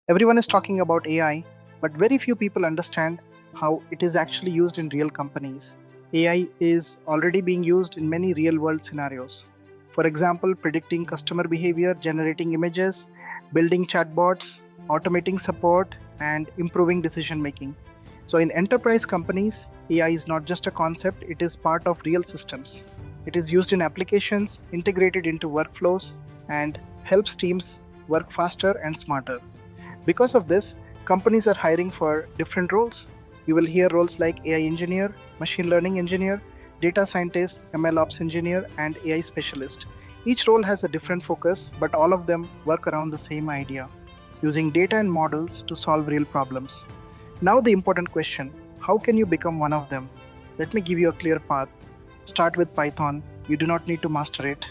Everyone is talking about AI, but very few people understand how it is actually used in real companies. AI is already being used in many real world scenarios. For example, predicting customer behavior, generating images, building chatbots, automating support, and improving decision making. So, in enterprise companies, AI is not just a concept, it is part of real systems. It is used in applications, integrated into workflows, and helps teams work faster and smarter. Because of this, companies are hiring for different roles. You will hear roles like AI engineer, machine learning engineer, data scientist, ML ops engineer, and AI specialist. Each role has a different focus, but all of them work around the same idea, using data and models to solve real problems. Now, the important question: how can you become one of them? Let me give you a clear path. Start with Python. You do not need to master it.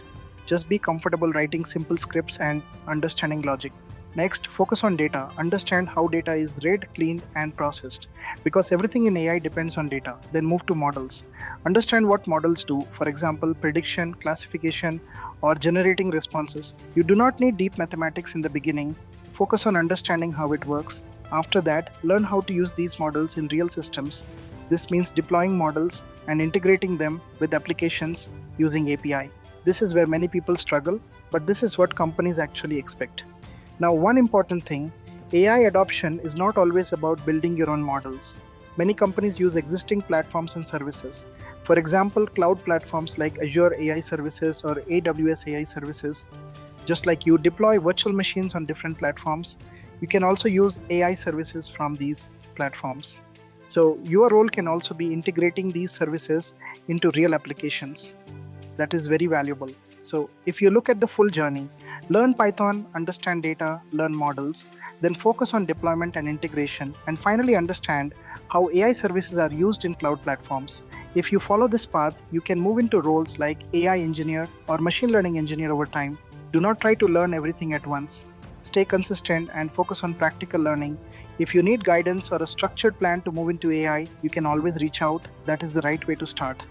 Just be comfortable writing simple scripts and understanding logic. Next, focus on data. Understand how data is read, cleaned, and processed. Because everything in AI depends on data. Then move to models. Understand what models do, for example, prediction, classification, or generating responses. You do not need deep mathematics in the beginning. Focus on understanding how it works. After that, learn how to use these models in real systems. This means deploying models and integrating them with applications using API. This is where many people struggle, but this is what companies actually expect. Now, one important thing: AI adoption is not always about building your own models. Many companies use existing platforms and services. For example, cloud platforms like Azure AI Services or AWS AI Services. Just like you deploy virtual machines on different platforms, you can also use AI services from these platforms. So, your role can also be integrating these services into real applications. That is very valuable. So, if you look at the full journey, learn Python, understand data, learn models, then focus on deployment and integration, and finally understand how AI services are used in cloud platforms. If you follow this path, you can move into roles like AI engineer or machine learning engineer over time. Do not try to learn everything at once. Stay consistent and focus on practical learning. If you need guidance or a structured plan to move into AI, you can always reach out. That is the right way to start.